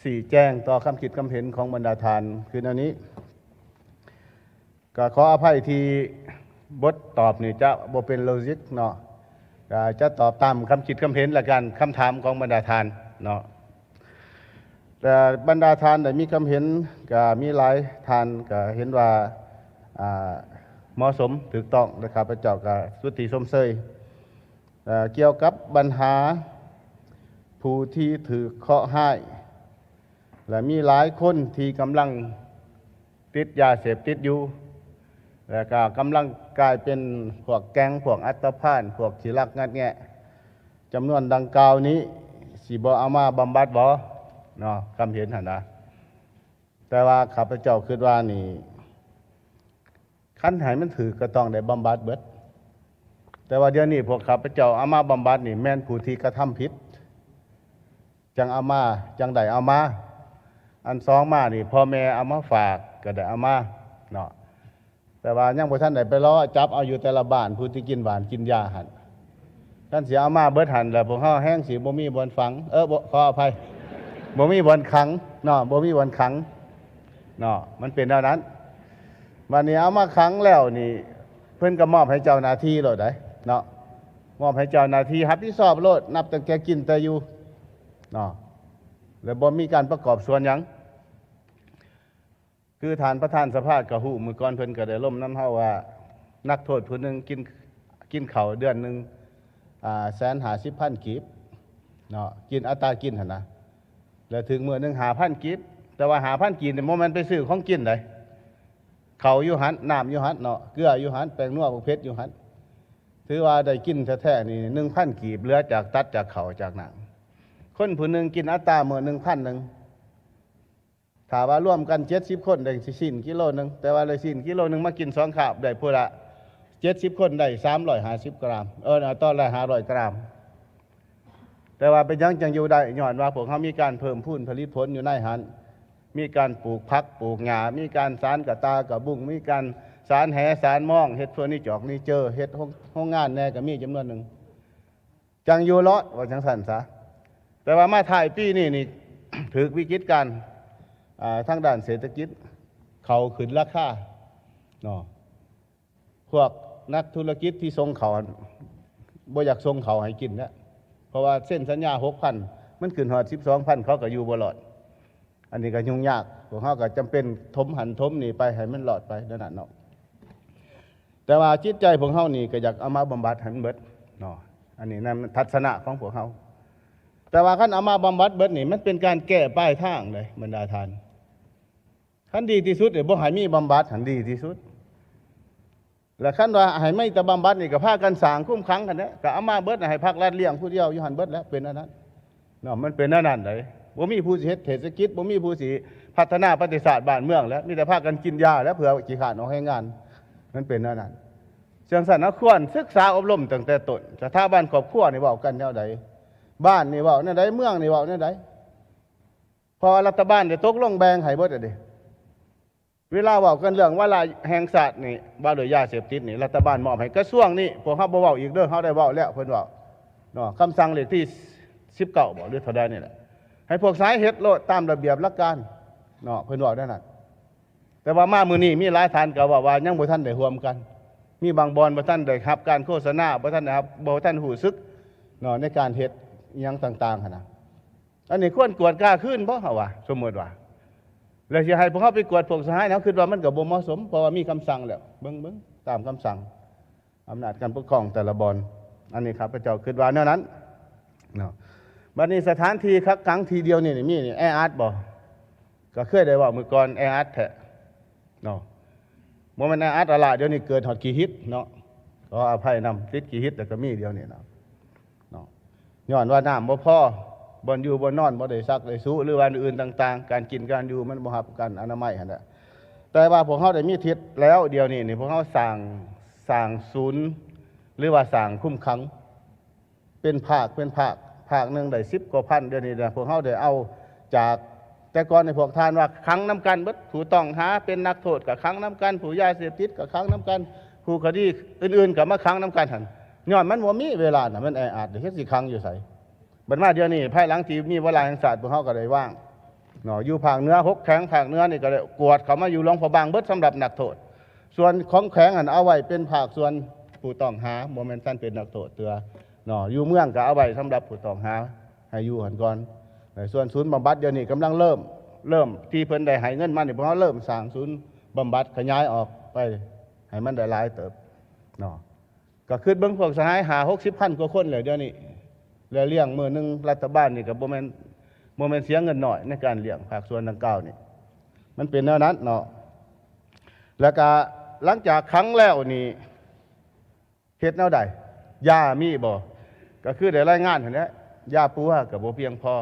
สี่แจ้งต่อคำคิดคำเห็นของบรรดาทานคือแนวนี้ก็ขออภัยที่บทตอบนี่จะบ่เป็นโลจิกเนาะก็จะตอบตามคำคิดคำเห็นและกันคำถามของบรรดาทานเนาะแต่บรรดาทานได้มีคำเห็นก็มีหลายทานก็เห็นว่าเหมาะสมถูกต้องนะครับพระเจ้าก็สุติสมเสยเกี่ยวกับปัญหาผู้ที่ถือเคราะห์ให้และมีหลายคนที่กำลังติดยาเสพติดอยู่แล้วก็กำลังกลายเป็นพวกแก๊งพวกอัตภาลพวกที่ลักงัดแงะจำนวนดังกล่าวนี้สิบ่เอามาบำบัดบ่เนาะคำเห็นหั่นนะแต่ว่าข้าพเจ้าคิดว่านี่คันให้มันถือก็ต้องได้บำบัดเบิดแต่ว่าเดี๋ยวนี้พวกข้าพเจ้าเอามาบำบัดนี่แม่นผู้ที่กระทำผิดจังเอามาจังได้เอามาอันสองมานี่พ่อแม่เอามาฝากก็ได้เอามาเนาะแต่ว่ายังบ่ทันได้ไปล้อจับเอาอยู่แต่ละบ้านผู้ที่กินหวานกินยาหั่นท่านสิเอามาเบิดหั่นแล้วพวกเฮาแห้งสิบ่มีบ่อนฝังบ่ขออภัยบ่มีบ่อนขังเนาะบ่มีบ่อนขังเนาะมันเป็นเท่านั้นวันนี้เอามาขังแล้วนี่เพิ่นก็มอบให้เจ้าหน้าที่โลดได้เนาะมอบให้เจ้าหน้าที่รับผิดชอบโลดนับตั้งแต่กินแต่อยู่เนาะแล้วบ่มีการประกอบส่วนหยังคือฐานประธานสภาก็ฮู้มื้อก่อนเพิ่นก็ได้ล้มน้ำเฮาว่านักโทษผู้นึงกินข้าวเดือนนึง150,000 กีบเนาะกินอัตรากินหั่นนะแล้วถึงมื้อนึง5,000 กีบแต่ว่า5,000 กีบนี่บ่แม่นไปซื้อของกินได้ข้าวอยู่หันน้ำอยู่หันเนาะเกลืออยู่หันแป้งนัวเพชรอยู่หันถือว่าได้กินแท้ๆนี่ 1,000 กีบเหลือจากตัดจากข้าวจากหนังคนผู้นึงกินอัตรามื้อ 1,000 นึงถ้าว่าร่วมกัน70คนได้สิสิ้นกิโลนึงแต่ว่าเลยสิ้นกิโลนึงมากิน2คาบได้พุ่นละ70คนได้350 กรัมต่อละ500 กรัมแต่ว่าเป็นยังจังอยู่ได้ย้อนว่าพวกเขามีการเพิ่มพูนผลิตผลอยู่ในหันมีการปลูกผักปลูกหญ้ามีการสารกระตากระบุ้งมีการสารแหสารมองเฮ็ดเฟอร์นิเจอร์นี่เจอเฮ็ดห้องงานแน่ก็มีจำนวนหนึ่งจังอยู่เลาะว่าจังสั่นซะแต่ว่ามาถ่ายปีนี่ ถือวิกฤตการทางด้านเศรษฐกิจเขาขึ้นราคาเนาะพวกนักธุรกิจที่ส่งเขาบ่อยากส่งเขาให้กินนะเพราะว่าเส้นสัญญา 6,000 มันขึ้นฮอด 12,000 เขาก็อยู่บ่รอดอันนี้ก็ยุ่งยากพวกเขาก็จำเป็นทมหันทมนี่ไปให้มันหลอดไปนั่นน่ะเนาะแต่ว่าจิตใจพวกเขานี่ก็อยากเอามาบำบัดให้มันเบิดเนาะอันนี้นั่นทัศนะของพวกเขาแต่ว่าคันเอามาบำบัดเบิดนี่มันเป็นการแก้ป้ายทางเลยบรรดาทานคันดีที่สุดบ่ให้มีบำบัดหันดีที่สุดแล้วคันว่าให้ไม่แต่บำบัดนี่ก็พากันสร้างคุ้มครั้งกันนะก็เอามาเบิดให้ภาครัฐเลี้ยงผู้เดียวอยู่หันเบิดแล้วเป็นอันนั้นเนาะมันเป็นอันนั้นเลยบ่มีผู้สิเฮ็ดเศรษฐกิจบ่มีผู้สิพัฒนาประเทศชาติบ้านเมืองแล้วมีแต่พากันกินยาแล้วเผื่อขี้ขลาดออกให้งานมันเป็นอันนั้นเชิงสันนะควรศึกษาอบรมตั้งแต่ต้นสถาบันครอบครัวนี่เว้ากันแนวใดบ้านนี่เว้าแนวใดเมืองนี่เว้าแนวใดพอรัฐบาลได้ตกลงแบ่งให้เบิดอะดิเวลาเว้ากันเรื่องวาระแห่งชาตินี่ว่าโดยยาเสพติดนี่รัฐบาลมอบให้กระทรวงนี่พวกเฮาบ่เว้าอีกเด้อเฮาได้เว้าแล้วเพิ่นเว้าเนาะคำสั่งเลขที่19บ่หรือเท่าใดนี่แหละให้พวกสายเฮ็ดโลดตามระเบียบหลักการเนาะเพิ่นเว้าได้นั่นแต่ว่ามามื้อนี้มีหลายท่านก็ว่ายังบ่ทันได้ร่วมกันมีบางบอนบ่ทันได้รับการโฆษณาบ่ทันได้รับบ่ทันรู้สึกเนาะในการเฮ็ดอิหยังต่างๆหั่นน่ะอันนี้ควรกวดกล้าขึ้นบ่เฮาว่าสมมุติว่าแล้วสิให้พวกเฮาไปกวดพวกสหายเนาะคิดว่ามันก็บ่เหมาะสมเพราะว่ามีคำสั่งแล้วเบิ่งตามคำสั่งอำนาจการปกครองแต่ละบอนอันนี้ครับพระเจ้าคิดว่าแนวนั้นเนาะบัดนี้สถานที่คักขังทีเดียวนี่มีนี่แออัดบ่ก็เคยได้ว่ามื้อก่อนแออัดแท้เนาะบ่แม่นแออัดอะล่ะเดี๋ยวนี้เกิดฮอดขี้ฮิตเนาะขออภัยนำติดขี้ฮิตแต่ก็มีเดียวนี่เนาะย้อนว่าน้ำบ่พอบ่อยู่บ่นอนบ่ได้ซักได้สู้หรือว่าอื่นต่างๆการกินการอยู่มันบ่รับกันอนามัยหั่นแหละแต่ว่าพวกเฮาได้มีทิศแล้วเดี๋ยวนี้นี่พวกเฮาสร้างศูนย์หรือว่าสร้างคุ้มขังเป็นภาคหนึ่งได้10 กว่าพันเดี๋ยวนี้นะพวกเขาได้เอาจากแต่ก่อนในพวกทานว่าขังน้ำกันเบิดผู้ต้องหาเป็นนักโทษกับขังน้ำกันผู้ยาเสพติดกับขังน้ำกันผู้คดีอื่นๆกับมาขังน้ำกันหันย้อนมันว่ามีเวลาน่ะมันแออัดเดี๋ยวสิขังอยู่ใส่บัดมาเดี๋ยวนี้ภายหลังที่มีเวลาแห่งศาสตร์พวกเขาก็ได้ว่าง เนาะอยู่ภาคเหนือ6แข็งภาคเหนือนี่ก็ได้กวดเขามาอยู่หลวงพระบางเบิดสำหรับนักโทษส่วนของแข็งอันเอาไว้เป็นภาคส่วนผู้ต้องหาบ่แม่นท่านเป็นนักโทษเตือเนาะอยู่เมืองก็เอาไว้สำหรับผู้ต้องหาให้อยู่หันก่อนส่วนศูนย์บำบัดเดี๋ยวนี้กำลังเริ่มที่เพิ่นได้ให้เงินมานี่พวกเขาเริ่มสร้างศูนย์บำบัดขยายออกไปให้มันได้หลายเติบเนาะก็คือเบิ่งพวกสหาย50-60,000กว่าคนเลยเดี๋ยวนี้แล้วเลี้ยงมื้อนึงรัฐบาลนี่ก็บ่แม่นเสียเงินน้อยในการเลี้ยงภาคส่วนดังกล่าวนี่มันเป็นแนวนั้นเนาะแล้วก็หลังจากครั้งแล้วนี่เฮ็ดแนวใดยามีบ่ก็คือได้รายงานหั่นแหละยาปัวก็บ่เพียงพอ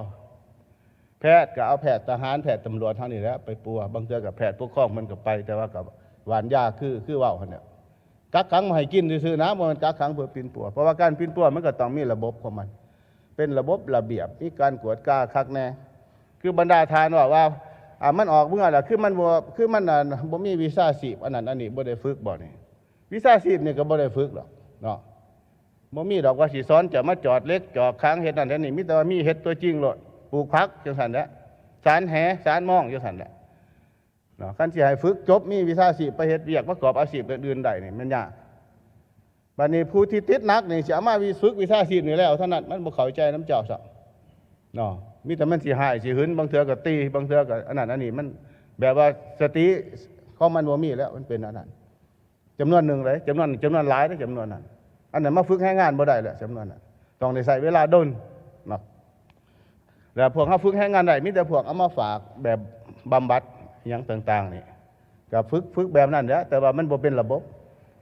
แพทย์ก็เอาแพทย์ทหารแพทย์ตำรวจเท่านี้แหละไปปัวบางเทื่อกับแพทย์ปกครองมันก็ไปแต่ว่ากับหวานยาคือเว้าหั่นเนี่ยกักขังมาให้กินซื่อๆนะบ่แม่นกักขังเพื่อปีนปัวเพราะว่าการปีนปัวมันก็ต้องมีระบบของมันเป็นระบบระเบียบมีการกวดกาคักแน่คือบรรดาทานว่ามันออกเมื่อล่ะคือมันบ่มีวีซ่าชีพอันนั้นอันนี้บ่ได้ฝึกบ่นี่วีซ่าชีพนี่ก็บ่ได้ฝึกหรอกเนาะบ่มีดอกว่าสิสอนจะมาจอดเล็กจอดค้างเฮ็ดนั่นเฮ็ดนี่มีแต่ว่ามีเฮ็ดตัวจริงโลดปลูกผักจังซั่นแหละสารแหสารมองจังซั่นแหละเนาะคันสิให้ฝึกจบมีวีซ่าชีพไปเฮ็ดเวียกประกอบอาชีพอื่นๆได้นี่มันยากบัดนี้ผู้ที่ติดหนักนี่สิเอามาฝึกวีซ่าชีพนี่แล้วเท่านั้นมันบ่เข้าใจน้ำเจ้าซะเนาะมีแต่มันสิหายสิหึนบางเทื่อก็ตีบางเทื่อก็อันนั้นอันนี้มันแบบว่าสติของมันบ่มีแล้วมันเป็นอันนั้นจำนวนหนึ่งเลยจำนวนหลายนะจำนวนนั้นอันนั้นมาฝึกให้งานบ่ได้แหละจำนวนนั้นต้องได้ใช้เวลาดนเนาะแล้วพวกเขาฝึกให้งานได้มีแต่พวกเอามาฝากแบบบำบัดอย่างต่างๆนี่ก็ฝึกแบบนั้นแหละแต่ว่ามันบ่เป็นระบบ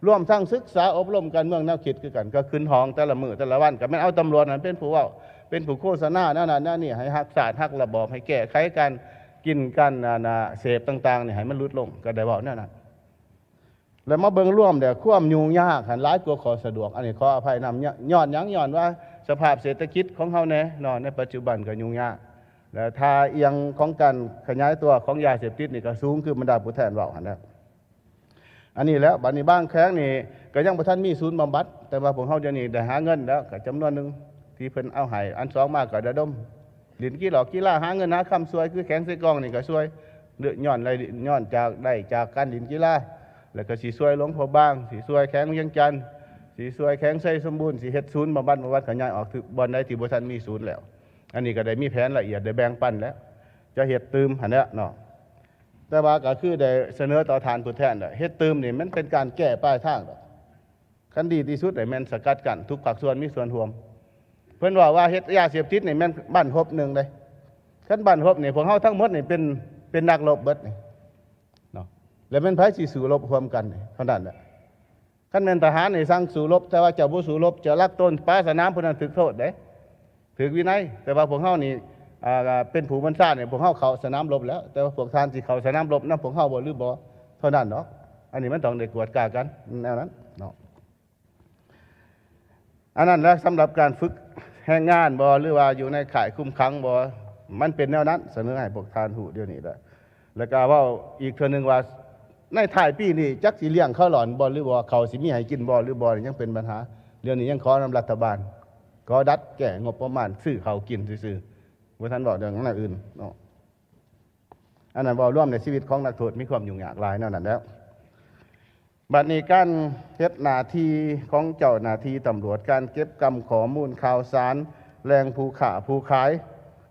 ร่วมทั้งศึกษาอบรมการเมืองแนวคิดคือกันก็ขึ้นห้องแต่ละมื้อแต่ละวันก็แม่นเอาตำรวจนั้นเป็นผู้เว้าเป็นผู้โฆษณานั่นนี่ให้ฮักศาสตร์ฮักระบอบให้แก้ไขการกินกันเสพต่างๆนี่ให้มันลดลงก็ได้เว้าแนวนั้นแล้วมาเบิ่งร่วมเดี๋ยวความยุ่งยากหันหลายกว่าขอสะดวกอันนี้ขออภัยนำย้อนว่าสภาพเศรษฐกิจของเฮาในปัจจุบันก็ยุ่งยากแล้วถ้าเอียงของการขยายตัวของยาเสพติดนี่ก็สูงคือบรรดาผู้แทนเว้าหั่นแหละอันนี้แล้วบัดนี้บ้างแข้งนี่ก็ยังบ่ทันมีศูนย์บำบัดแต่ว่าพวกเฮาเดี๋ยวนี้ได้หาเงินแล้วก็จำนวนนึงที่เพิ่นเอาให้อัน2มาก็ระดมเล่นกีฬาหาเงินหาคำสวยคือแข่งใส่กองนี่ก็สวยเดือดย้อนจากการเล่นกีฬาแล้วก็สิสวยหลวงพ่อบางสิสวยแข้งเวียงจันทน์สิสวยแข้งไสสมบูรณ์สิเฮ็ดศูนย์บำบัดขยายออกถึงบ่อนใดที่บ่ทันมีศูนย์แล้วอันนี้ก็ได้มีแผนละเอียดได้แบ่งปันแล้วจะเฮ็ดตืมหั่นแหละเนาะแต่ว่าก็คือได้เสนอต่อทานผู้แทนเฮ็ดตืมนี่มันเป็นการแก้ปลายทางคันดีที่สุดได้แม่นสกัดกั้นทุกภาคส่วนมีส่วนร่วมเพิ่นว่าเฮ็ดยาเสพติดนี่แม่นบ้านฮบหนึ่งเลยคันบ้านฮบนี่พวกเฮาทั้งหมดนี่เป็นนักรบเบิดนี่เนาะแล้วเป็นไผสิสู้รบร่วมกันนี่เท่านั้นแหละคันแม่นทหารนี่สั่งสู้รบแต่ว่าเจ้าบ่สู้รบจะลักต้นปลาสนามผู้นั้นถูกโทษเด้ถูกวินัยแต่ว่าพวกเฮานี่เป็นผู้บัญชาเนี่ยพวกเฮาเข้าสนามรบแล้วแต่ว่าพวกท่านสิเข้าสนามรบนำพวกเฮาบ่หรือบ่เท่านั้นเนาะอันนี้มันต้องได้กวดกากันแนวนั้นเนาะอันนั้นแล้วสำหรับการฝึกแรงงานบ่หรือว่าอยู่ในข่ายคุมขังบ่มันเป็นแนวนั้นเสนอให้พวกท่านฮู้เดี๋ยวนี้แล้วก็เว้าอีกเทื่อนึงว่าในท้ายปีนี้จักสิเลี้ยงข้าวหลอนบ่หรือบ่เขาสิมีให้กินบ่หรือบ่ยังเป็นปัญหาเรื่องนี้ยังขอนำรัฐบาลขอดัดแก้งบประมาณซื้อข้าวกินซื่อๆบ่ทันเว้าเรื่องนั้นอื่นเนาะอันนั้นเว้าร่วมในชีวิตของนักโทษมีความยุ่งยากหลายแนวนั้นแล้วบัดนี้การเฮ็ดหน้าที่ของเจ้าหน้าที่ตำรวจการเก็บกำข้อมูลข่าวสารแรงผู้ค้าผู้ขาย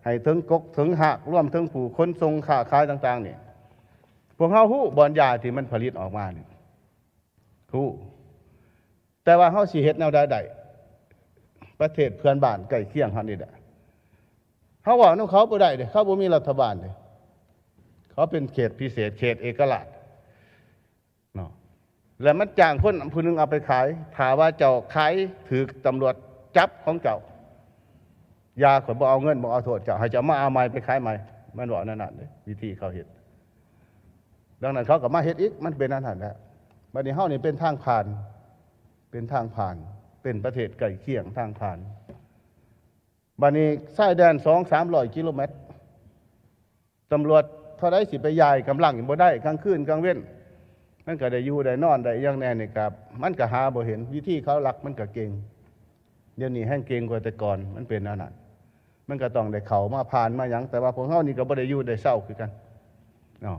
ให้ถึงกกถึงหักรวมถึงผู้ขนส่งค้าขายต่างๆนี่พวกเฮาฮู้บ่อนยาที่มันผลิตออกมานี่ฮู้แต่ว่าเฮาสิเฮ็ดแนวใดประเทศเพื่อนบ้านใกล้เคียงเฮานี่แหละเฮาเว้านำเขาบ่ได้เด้เขาบ่มีรัฐบาลเด้เขาเป็นเขตพิเศษเขตเอกราชเนาะแล้วมันจ้างคนผู้นึงเอาไปขายถ้าว่าเจ้าขายถูกตำรวจจับของเจ้ายาข่อยบ่เอาเงินบ่เอาโทษเจ้าให้เจ้ามาเอาใหม่ไปขายใหม่มันบ่นั่นน่ะเด้วิธีเขาเฮ็ดดังนั้นเขาก็มาเฮ็ดอีกมันเป็นอันนั้นแหละบัดนี้เฮานี่เป็นทางผ่านเป็นประเทศใกล้เคียงทางผ่านบัดนี้ชายแดน 2-300 กิโลเมตรตำรวจเท่าใดสิไปย้ายกำลังบ่ได้กลางคืนกลางเว้นมันก็ได้อยู่ได้นอนได้อย่างแน่นี่ครับมันก็หาบ่เห็นวิธีเขาลักมันก็เก่งเดี๋ยวนี้แห้งเก่งกว่าแต่ก่อนมันเป็นอันนั้น มันก็ต้องได้เข้ามาผ่านมาหยังแต่ว่าพวกเฮานี่ก็บ่ได้อยู่ได้เศร้าคือกันเนาะ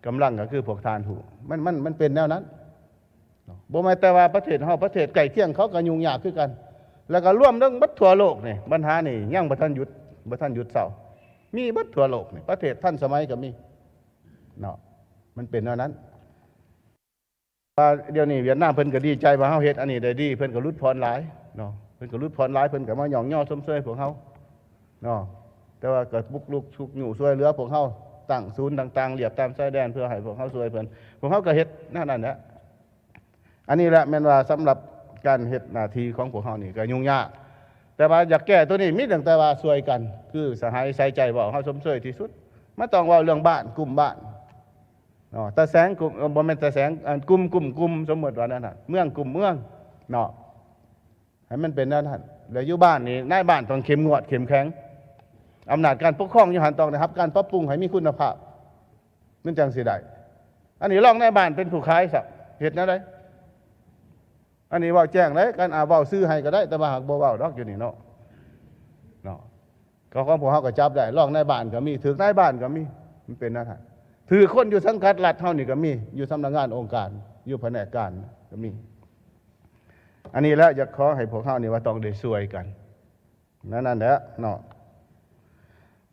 กำลังก็คือพวกทานถูมันเป็นแนวนั้นบ่แม่นแต่ว่าประเทศเฮาประเทศใกล้เคียงเขาก็ยุ่งยากคือกันแล้วก็ร่วมเรื่องบัดทั่วโลกนี่ปัญหานี่ยังบ่ทันหยุดเศร้ามีบัดทั่วโลกนี่ประเทศทันสมัยก็มีเนาะมันเป็นแนวนั้นเดี๋ยวนี้เวียดนามเพิ่นก็ดีใจว่าเฮาเฮ็ดอันนี้ได้ดีเพิ่นก็รุดพรหลายเนาะเพิ่นก็รุดพรหลายเพิ่นก็มาหย่องย่อชมเชยพวกเฮาเนาะแต่ว่าก็บุกลุกชุกหยู่ช่วยเหลือพวกเฮาตั้งศูนย์ต่างๆเรียบตามชายแดนเพื่อให้พวกเฮาช่วยเพิ่นพวกเฮาก็เฮ็ดนั่นแหละอันนี้แหละแม่นว่าสำหรับการเฮ็ดหน้าที่ของพวกเฮานี่ก็ยุ่งยากแต่ว่าอยากแก้ตัวนี้มีตั้งแต่ว่าช่วยกันคือสหายใส่ใจเว้าเฮาชมเชยที่สุดมันต้องเว้าเรื่องบ้านกลุ่มบ้านเนาะตะแสงกลุ่มบ่แม่นตะแสงกลุ่มสมมุติว่านั่นน่ะเมืองกลุ่มเมืองเนาะให้มันเป็นนั่นน่ะแล้วอยู่บ้านนี่นายบ้านต้องเข้มงวดเข้มแข็งอำนาจการปกครองอยู่หันต้องได้รับการปรับปรุงให้มีคุณภาพมันจังสิได้อันนี้รองนายบ้านเป็นผู้ขายสักเฮ็ดแนวใดอันนี้เว้าแจ้งเลยการเว้าซื้อให้ก็ได้แต่ว่าหากบ่เว้าดอกอยู่นี่เนาะก็ของพวกเฮาก็จับได้รองนายบ้านก็มีถึกนายบ้านก็มีมันเป็นนั่นน่ะถือคนอยู่สังกัดรัฐเฮานี่ก็มีอยู่สำนักงานองค์การอยู่แผนกการก็มีอันนี้แล้วอยากขอให้พวกเฮานี่ว่าต้องได้ช่วยกันนั่นแหละเนาะ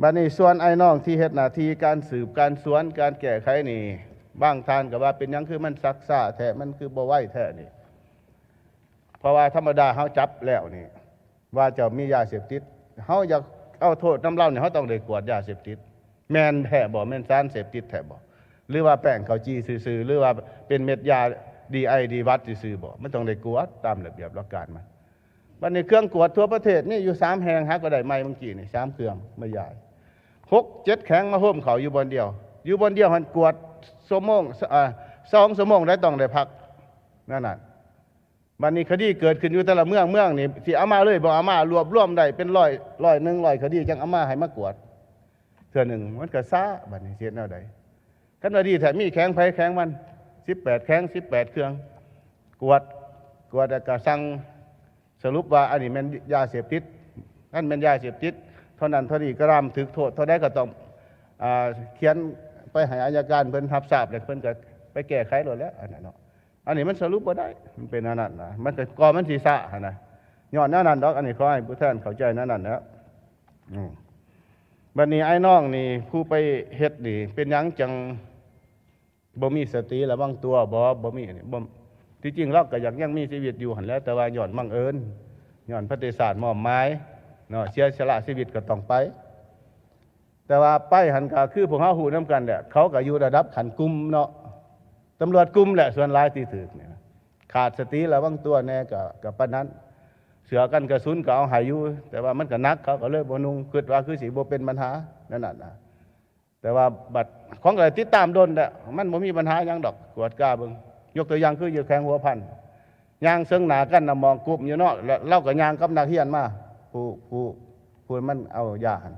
บัดนี้ส่วนไอ้น้องที่เฮ็ดหน้าที่การสืบการสวนการแก้ไขนี่บางท่านก็ว่าเป็นหยังคือมันซักซ่าแท้มันคือบ่ไหวแท้นี่เพราะว่าธรรมดาเฮาจับแล้วนี่ว่าจะมียาเสพติดเฮาอยากเอาโทษน้ำเหล้านี่เฮาต้องได้กวดยาเสพติดแม่นแท้บ่แม่นสารเสพติดแท้บ่หรือว่าแป้งข้าวจี้ซื่อๆหรือว่าเป็นเม็ดยาดีไอดีวัดซื่อๆบ่มันต้องได้กวดตามระเบียบหลักการมันบัดนี้เครื่องกวดทั่วประเทศนี่อยู่3แห่งหาก็ได้ใหม่เมื่อกี้นี่3เครื่องไม่ใหญ่6-7แข็งมาห่มเขาอยู่บนเดียวหันกวด2 ชั่วโมงได้ต้องได้พักนั่นน่ะบัดนี้คดีเกิดขึ้นอยู่แต่ละเมืองนี่สิเอามาเลยบ่เอามารวบรวมได้เป็น100คดีจังเอามาให้มากวดเทื่อหนึ่งมันก็ซ่าบัดนี้เฮ็ดแนวใดคันว่าดีแท้มีแข็งไผแข็งมัน18แข็ง18เครื่องกวดแล้วก็สั่งสรุปว่าอันนี้แม่นยาเสพติดนั่นแม่นยาเสพติดเท่านั้นเท่านี้กรัมถึกโทษเท่าใดก็ต้องเขียนไปให้อัยการเพิ่นรับทราบแล้วเพิ่นก็ไปแก้ไขโลดแล้วอันนั้นเนาะอันนี้มันสรุปบ่ได้มันเป็นอันนั้นนะมันก็ก่อมันสิซะหั่นน่ะย้อนแนวนั้นดอกอันนี้ขอให้ผู้ท่านเข้าใจแนวนั้นนะบัดนี้ไอ้น้องนี่ผู้ไปเฮ็ดนี่เป็นหยังจังบ่มีสติระวังตัวบ่มีนี่บ่ที่จริงเราก็อยากยังมีชีวิตอยู่หั่นแหล้วแต่ว่าย้อนบังเอิญย้อนพระเดชศาสตร์มอบหมายเนาะเสียสละชีวิตก็ต้องไปแต่ว่าไปหันก็คือพวกเฮาฮู้นำกันแหละเขาก็อยู่ระดับขันกลุ่มเนาะตำรวจกลุ่มแหละส่วนหลายที่ถูกเนี่ยขาดสติระวังตัวแน่ก็ปานนั้นเสือกันกระสุนก็เอาให้อยู่แต่ว่ามันก็หนักเขาก็เลยบ่นุ่งคิดว่าคือสิบ่เป็นปัญหานั่นน่ะนะแต่ว่าบัดของก็ติดตามดนแหละมันบ่มีปัญหาหยังดอกกวดกล้าเบิ่งยกตัวอย่างคืออยู่แข้งหัวพันย่างเซิงหน้ากันน่ะมองกลุ่มอยู่เนาะแล้วเราก็ย่างกับนักเรียนมาผู้มันเอายาหัน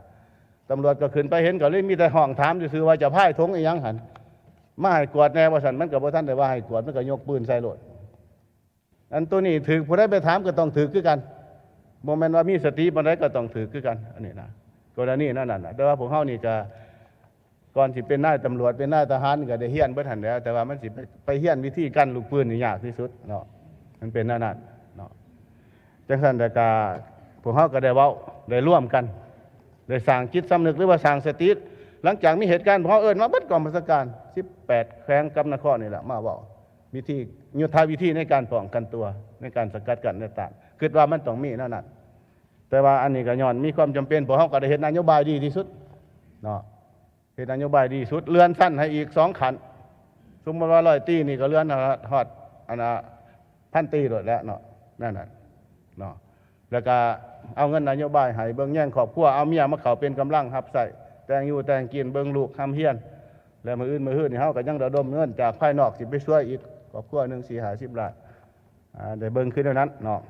ตำรวจก็ขึ้นไปเห็นก็เลยมีแต่ห้องถามซื่อๆว่าจะพายธงอีหยังหันมาให้กวดแน่ว่าซั่นมันก็บ่ทันได้ว่าให้กวดมันก็ยกปืนใส่รถอันตัวนี้ถือผู้ใดไปถามก็ต้องถือคือกันบ่แม่นว่ามีสติปานใดก็ต้องถือคือกันอันนี้นะกรณีนั่นน่ะแต่ว่าพวกเฮานี่จะก่อนสิเป็นนายตำรวจเป็นนายทหารก็ได้เฮียนเบิดหั่นแล้วแต่ว่ามันสิไปเฮียนวิธีกั้นลูกปืนนี่ยากที่สุดเนาะมันเป็นนั่นเนาะจังซั่นแต่ก็พวกเฮาก็ได้เว้าได้ร่วมกันได้สร้างจิตสำนึกหรือว่าสร้างสติหลังจากมีเหตุการณ์พวกเฮาเอิ้นมาเบิดกองบัญชาการ18แขวงกำนครนี่แหละมาเว้าวิธียุทธวิธีในการป้องกันตัวในการสกัดกั้นต่างๆคิดว่ามันต้องมีนั่นแต่ว่าอันนี้ก็ย้อนมีความจำเป็นพวกเฮาก็ได้เฮ็ดนโยบายดีที่สุดเนาะเฮ็ดนโยบายดีสุดเลื่อนสั้นให้อีก2 ขันสมมุติว่า100 ตีนี่ก็เลื่อนฮอดอันน่ะ1,000 ตีโดดแล้วเนาะนั่นน่ะเนาะแล้วก็เอาเงินนโยบายให้เบิ่งแย่งครอบครัวเอาเมียมาเข้าเป็นกำลังรับใช้แต่งอยู่แต่งกินเบิ่งลูกทำเฮียนแล้วมื้ออื่นนี่เฮาก็ยังระดมเงินจากภายนอกสิไปช่วยอีกครอบครัวนึง40-50 ล้านได้เบิ่งขึ้นเท่านั้นเนาะ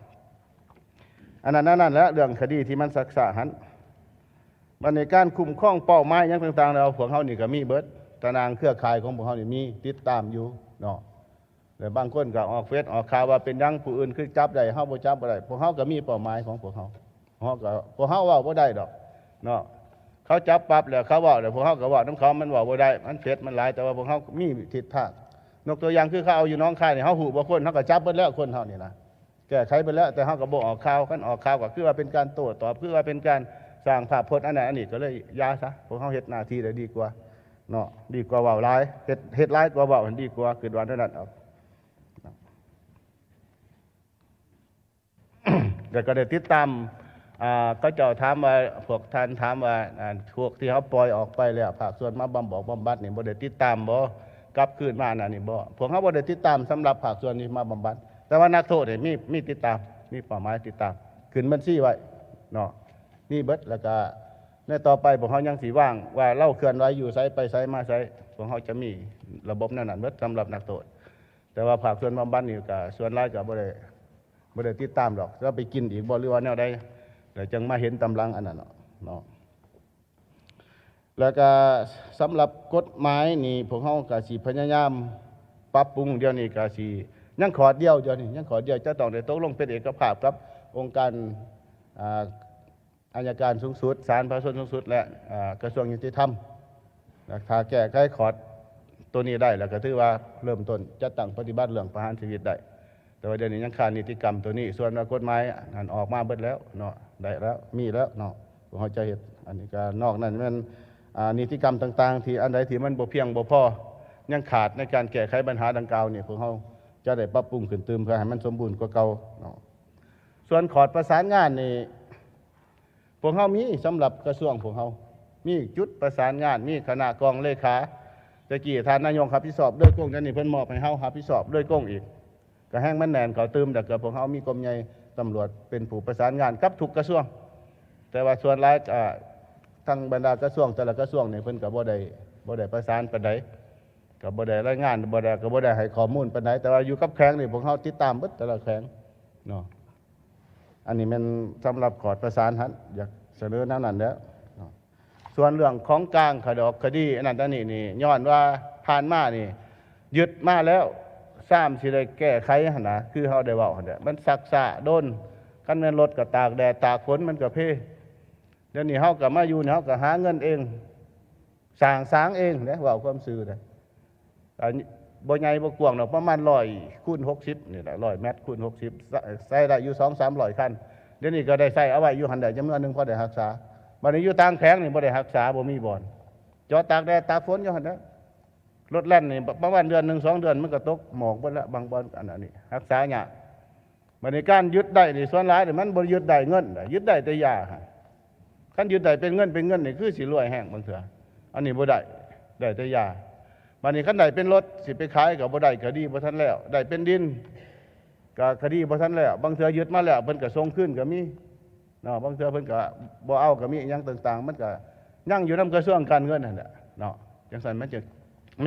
อันนั้นนั่นแหละเรื่องคดีที่มันซักษาหันบัดนี้การคุ้มครองเป้าหมายหยังต่างๆแล้วพวกเฮานี่ก็มีเบิดตารางเครือข่ายของพวกเฮานี่มีติดตามอยู่เนาะแล้วบางคนก็ออกเฟซออกข่าวว่าเป็นหยังผู้อื่นคือจับได้เฮาบ่จับบ่ได้พวกเฮาก็มีเป้าหมายของพวกเฮาเว้าบ่ได้ดอก เนาะเขาจับปรับแล้วเขาบอกแล้วพวกเขาก็บอกน้ำเขามันบอกว่าได้มันเผ็ดมันหลายแต่ว่าพวกเขามีทิศทางนกตัวอย่างคือเขาเอาอยู่น้องค่ายเนี่ยเขาหูบ่คนเขาก็จับไปแล้วคนเขานี่นะแก้ไขไปแล้วแต่เขาก็บอกออกข่าวกันออกข่าวก็คือว่าเป็นการโต้ตอบคือว่าเป็นการสร้างภาพพจน์อันนั้นอันนี้ก็เลยยาซะพวกเขาเฮ็ดหน้าที่ได้ดีกว่าเนาะดีกว่าเว้าร้ายเฮ็ดร้ายกว่าเว้าดีกว่าคือวันนั้นเอาแต่ก็ได้ติดตามก็เจ้าถามว่าพวกท่านถามว่าพวกที่เขาปล่อยออกไปแล้วภาคส่วนมาบำบัดนี่บ่ได้ติดตามบ่กลับคืนมาน่ะนี่บ่พวกเขาบ่ได้ติดตามสำหรับภาคส่วนนี้มาบำบัดแต่ว่านักโทษนี่มีติดตามมีเป้าหมายติดตามขึ้นบัญชีไว้เนาะนี่เบิดแล้วก็ในต่อไปพวกเขายังสิว่างว่าเล่าเคลื่อนไหวอยู่ไสไปไสมาไสพวกเขาจะมีระบบนั้นเบิดสำหรับนักโทษแต่ว่าภาคส่วนบำบัดนี่ก็ส่วนหลายก็บ่ได้ติดตามหรอกแล้วไปกินอีกบ่หรือว่าแนวใดแล้วจึงมาเห็นตำลังอันนั้นเนาะแล้วก็สำหรับกฎหมายนี่พวกเขาก็สิพยายามปรับปรุงเดี๋ยวนี้ก็สิยังขอเดียวเดี๋ยวนี้ยังขอเดียวจะต้องได้ตกลงเป็นเอกภาพกับองค์การอัยการสูงสุดศาลพระส้นสูงสุดและกระทรวงยุติธรรมถ้าแก้ไขขอดตัวนี้ได้แล้วก็ถือว่าเริ่มต้นจะตั้งปฏิบัติเรื่องประหารชีวิตได้แต่ว่าเดี๋ยวนี้ยังขาดนิติกรรมตัวนี้ส่วนกฎหมายนั่นออกมาเบิดแล้วเนาะได้แล้วมีแล้วเนาะพวกเขาจะเห็นอันนี้ก็นอกนั้นมันนิติกรรมต่างๆที่อันใดที่มันบ่เพียงบ่พอยังขาดในการแก้ไขปัญหาดังกล่าวนี่พวกเขาจะได้ปรับปรุงขึ้นเติมเพื่อให้มันสมบูรณ์กว่าเก่าเนาะส่วนขอดประสานงานนี่พวกเขามีสำหรับกระทรวงพวกเขามีจุดประสานงานมีคณะกองเลขาตะกี้ท่านนายกรับผิดชอบด้วยกงกันนี่เพิ่นมอบให้เฮารับผิดชอบด้วยกงอีกก็แห้งมันแน่นเขาตืมแต่เกิดพวกเขามีกรมใหญ่ตำรวจเป็นผู้ประสานงานกับทุกกระทรวงแต่ว่าส่วนหลายทั้งบรรดากระทรวงแต่ละกระทรวงเนี่ยเพิ่นก็บ่ได้ประสานปานใดก็บ่ได้รายงานบ่ได้ให้ข้อมูลปานใดแต่ว่าอยู่กับแข้งนี่พวกเขาติดตามเบิดแต่ละแข้งเนาะอันนี้มันสำหรับขอดประสานหันอยากเสนอแนวนั้นแล้วส่วนเรื่องของกลางคดีอันนั้นนี่ย้อนว่าผ่านมานี่ยึดมาแล้ว3สิได้แก้ไขหั่นน่ะคือเฮาได้เว้าหั่นน่ะมันซักซ่าโดนคันแม่นรถก็ตากแดดตากฝนมันก็เพเดี๋ยวนี้เฮาก็มาอยู่เฮาก็หาเงินเองสร้างเองเด้เว้าความซื่อเด้บ่ใหญ่บ่กว้างดอกประมาณ100 คูณ 60นี่แหละ100 เมตรคูณ 60ใส่ได้อยู่ 2-300 คันเดี๋ยวนี้ก็ได้ใส่เอาไว้อยู่หั่นได้จำนวนนึงพอได้รักษาบัดนี้อยู่ต่างแผงนี่บ่ได้รักษาบ่มีบ่อนจอดตากแดดตากฝนอยู่หั่นเด้อรถแล่นนี่ประมาณเดือน1 2 เดือนมันก็ตกหมอกเบิดแล้วบางบ่อนอันนี้รักษายากบัดนี้การยึดได้นี่ส่วนหลายนี่มันบ่ยึดได้เงินยึดได้แต่ยาคันยึดได้เป็นเงินนี่คือสิรวยแห้งบางเถื่ออันนี้บ่ได้แต่ยาบัดนี้คันใดเป็นรถสิไปขายก็บ่ได้คดีบ่ทันแล้วได้เป็นดินก็คดีบ่ทันแล้วบางเถื่อยึดมาแล้วเพิ่นก็ส่งคืนก็มีเนาะบางเถื่อเพิ่นก็บ่เอาก็มีหยังต่างๆมันก็ยังอยู่นำกระทรวงการเงินนั่นแหละเนาะจังซั่นมัน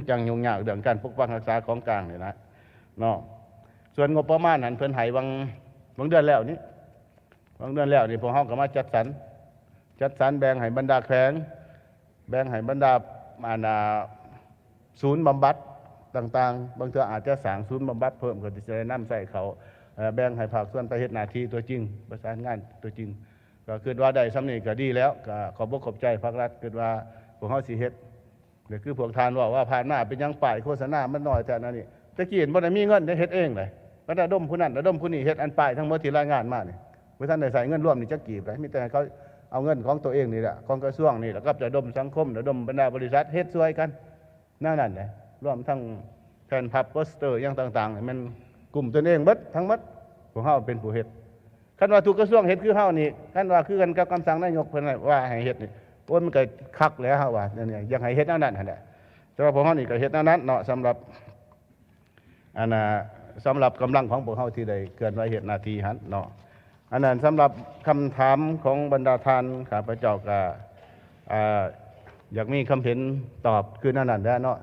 จังยุ่งยากเรื่องการปกปักรักษาของกลางนี่นะเนาะส่วนงบประมาณนั้นเพิ่นให้บางเดือนแล้วนี่พวกเฮาก็มาจัดสรรแบ่งให้บรรดาแขวงแบ่งให้บรรดาศูนย์บำบัดต่างๆบางเทื่ออาจจะสร้างศูนย์บำบัดเพิ่มก็จะได้นำใส่เขาแบ่งให้ภาคส่วนไปเฮ็ดหน้าที่ตัวจริงประสานงานตัวจริงก็คิดว่าได้สำนี้ก็ดีแล้วก็ขอบอกขอบใจภาครัฐคิดว่าพวกเฮาสิเฮ็ดเดี๋ยวคือพวกทานว่าผ่านมาเป็นยังป้ายโฆษณามันน้อยแต่นั่นนี่ตะกี้เห็นบ่ได้มีเงินได้เฮ็ดเองเลยระดมผู้นั้นระดมผู้นี้เฮ็ดอันป้ายทั้งหมดที่รายงานมานี่บ่ทันได้ใส่เงินร่วมนี่จักกี่ได้มีแต่เขาเอาเงินของตัวเองนี่แหละของกระทรวงนี่แล้วก็ระดมสังคมระดมบรรดาบริษัทเฮ็ดช่วยกันนั่นแหละรวมทั้งแผ่นพับโปสเตอร์อย่างต่างๆมันกลุ่มตัวเองเบิดทั้งหมดพวกเฮาเป็นผู้เฮ็ดคันว่าทุกกระทรวงเฮ็ดคือเฮานี่คันว่าคือกันกับคำสั่งนายกเพิ่นว่าให้เฮ็ดนี่โอ้ยมันก็คักแล้วเฮาว่าเนี่ยอยากให้เฮ็ดแนวนั้นหั่นแหละแต่ว่าพวกเฮานี่ก็เฮ็ดแนวนั้นเนาะสำหรับสำหรับกำลังของพวกเฮาที่ได้เกินไว้เฮ็ดหน้าที่หั่นเนาะอันนั้นสำหรับคำถามของบรรดาท่านข้าพเจ้าก็อยากมีคำเห็นตอบคือนั่นแหละเนาะ